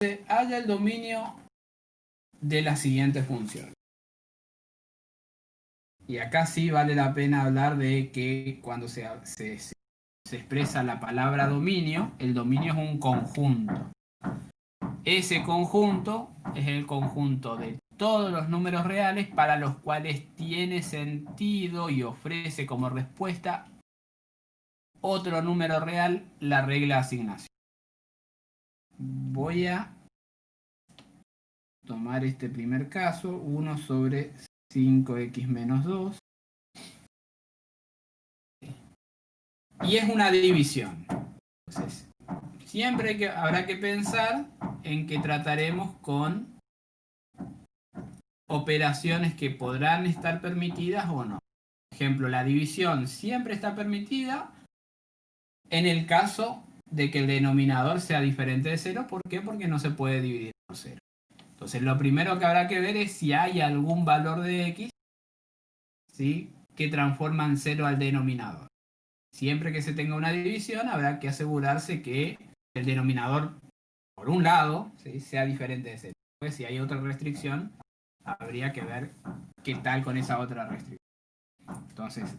haya el dominio de la siguiente función. Y acá sí vale la pena hablar de que cuando se expresa la palabra dominio, el dominio es un conjunto. Ese conjunto es el conjunto de todos los números reales para los cuales tiene sentido y ofrece como respuesta otro número real la regla de asignación. Voy a tomar este primer caso, 1 sobre 5x menos 2. Y es una división. Entonces, siempre habrá que pensar en que trataremos con operaciones que podrán estar permitidas o no. Por ejemplo, la división siempre está permitida en el caso de que el denominador sea diferente de 0. ¿Por qué? Porque no se puede dividir por 0. Entonces, lo primero que habrá que ver es si hay algún valor de x, ¿sí?, que transforma en 0 al denominador. Siempre que se tenga una división, habrá que asegurarse que el denominador, por un lado, ¿sí?, sea diferente de 0. Pues si hay otra restricción, habría que ver qué tal con esa otra restricción. Entonces,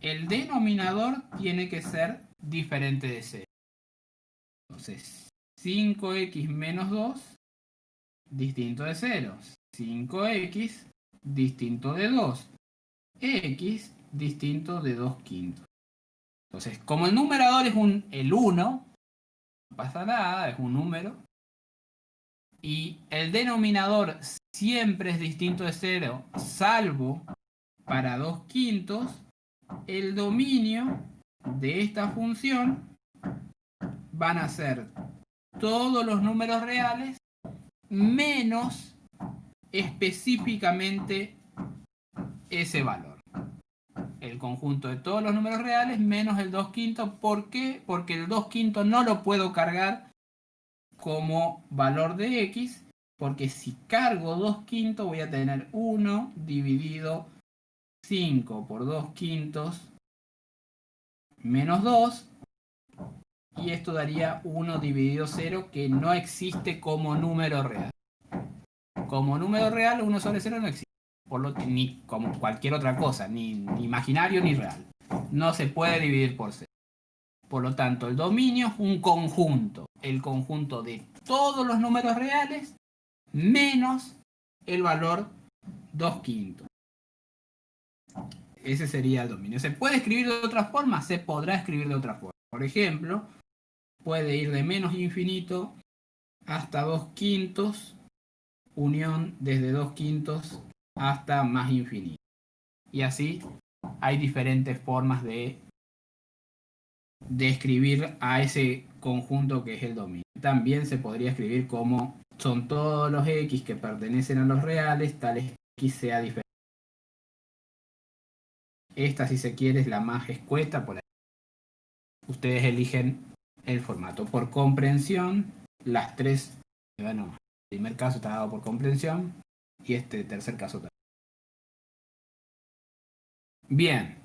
el denominador tiene que ser diferente de 0. Entonces, 5x menos 2, distinto de 0. 5x, distinto de 2. X, distinto de 2 quintos. Entonces, como el numerador es el 1, no pasa nada, es un número. Y el denominador siempre es distinto de 0, salvo para 2 quintos. El dominio de esta función van a ser todos los números reales menos específicamente ese valor. El conjunto de todos los números reales menos el 2 quintos. ¿Por qué? Porque el 2 quintos no lo puedo cargar como valor de x, porque si cargo 2 quintos voy a tener 1 dividido 5 por 2 quintos menos 2, y esto daría 1 dividido 0, que no existe como número real. Como número real, 1 sobre 0 no existe, ni como cualquier otra cosa, ni imaginario ni real. No se puede dividir por 0. Por lo tanto, el dominio es un conjunto, el conjunto de todos los números reales menos el valor 2 quintos. Ese sería el dominio. ¿Se puede escribir de otra forma? Se podrá escribir de otra forma. Por ejemplo, puede ir de menos infinito hasta 2 quintos, unión desde 2 quintos hasta más infinito. Y así hay diferentes formas de escribir a ese conjunto que es el dominio. También se podría escribir como son todos los x que pertenecen a los reales, tales x sea diferente. Esta, si se quiere, es la más escueta. Por ahí ustedes eligen el formato. Por comprensión, las tres, bueno, el primer caso está dado por comprensión y este tercer caso también. Bien,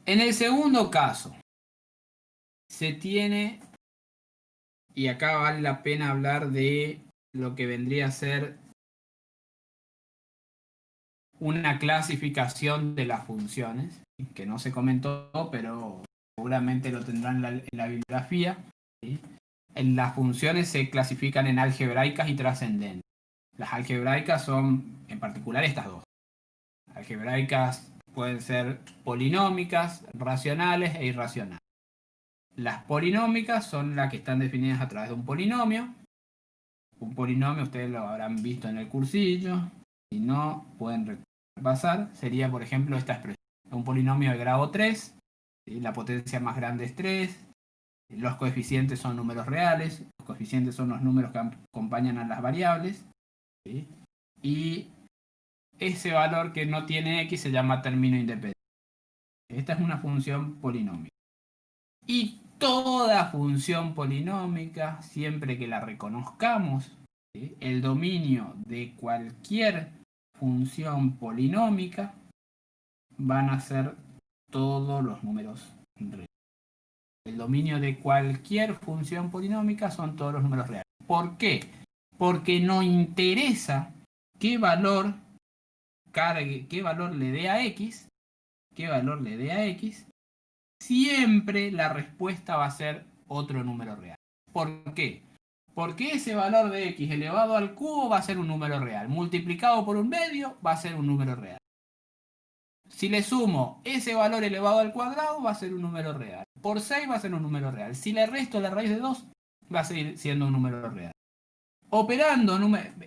en el segundo caso se tiene, y acá vale la pena hablar de lo que vendría a ser una clasificación de las funciones, que no se comentó, pero seguramente lo tendrán en la bibliografía. ¿Sí? Las funciones se clasifican en algebraicas y trascendentes. Las algebraicas son, en particular, estas dos. Algebraicas pueden ser polinómicas, racionales e irracionales. Las polinómicas son las que están definidas a través de un polinomio. Un polinomio ustedes lo habrán visto en el cursillo. Si no, pueden repasar. Sería, por ejemplo, esta expresión. Un polinomio de grado 3. ¿Sí? La potencia más grande es 3. Los coeficientes son números reales. Los coeficientes son los números que acompañan a las variables. ¿Sí? Y ese valor que no tiene x se llama término independiente. Esta es una función polinómica. Y toda función polinómica, siempre que la reconozcamos, ¿sí?, el dominio de cualquier función polinómica van a ser todos los números reales. El dominio de cualquier función polinómica son todos los números reales. ¿Por qué? porque no interesa qué valor cargue, qué valor le dé a x, siempre la respuesta va a ser otro número real. ¿Por qué? Porque ese valor de x elevado al cubo va a ser un número real. Multiplicado por un medio va a ser un número real. Si le sumo ese valor elevado al cuadrado va a ser un número real. Por 6 va a ser un número real. Si le resto la raíz de 2 va a seguir siendo un número real. Operando,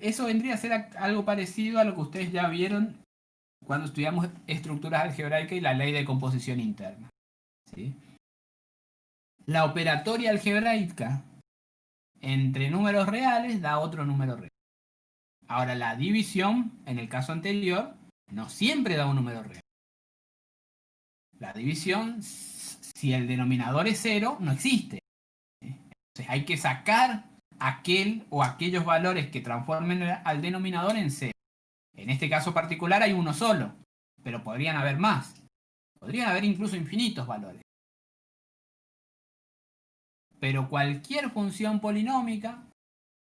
eso vendría a ser algo parecido a lo que ustedes ya vieron cuando estudiamos estructuras algebraicas y la ley de composición interna. ¿Sí? La operatoria algebraica entre números reales da otro número real. Ahora, la división, en el caso anterior, no siempre da un número real. La división, si el denominador es 0, no existe. Entonces hay que sacar aquel o aquellos valores que transformen al denominador en 0. En este caso particular hay uno solo, pero podrían haber más. Podrían haber incluso infinitos valores. Pero cualquier función polinómica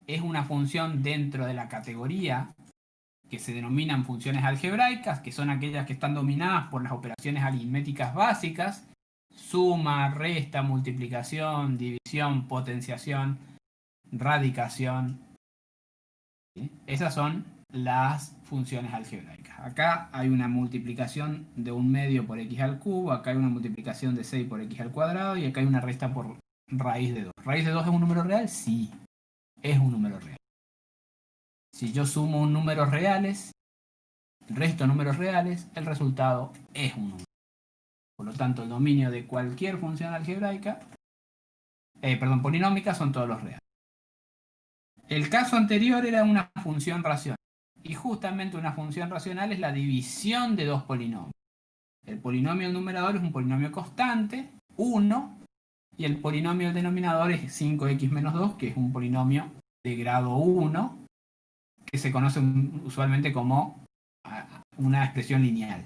es una función dentro de la categoría que se denominan funciones algebraicas, que son aquellas que están dominadas por las operaciones aritméticas básicas: suma, resta, multiplicación, división, potenciación, radicación. ¿Sí? Esas son las funciones algebraicas. Acá hay una multiplicación de un medio por x al cubo, acá hay una multiplicación de 6 por x al cuadrado y acá hay una resta por raíz de 2. ¿Raíz de 2 es un número real? Sí, es un número real. Si yo sumo números reales, resto números reales, el resultado es un número. Por lo tanto, el dominio de cualquier función algebraica, polinómica, son todos los reales. El caso anterior era una función racional. Y justamente una función racional es la división de dos polinomios. El polinomio del numerador es un polinomio constante, 1, y el polinomio del denominador es 5x menos 2, que es un polinomio de grado 1, que se conoce usualmente como una expresión lineal.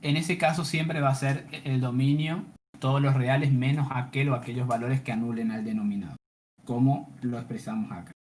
En ese caso siempre va a ser el dominio todos los reales menos aquel o aquellos valores que anulen al denominador, como lo expresamos acá.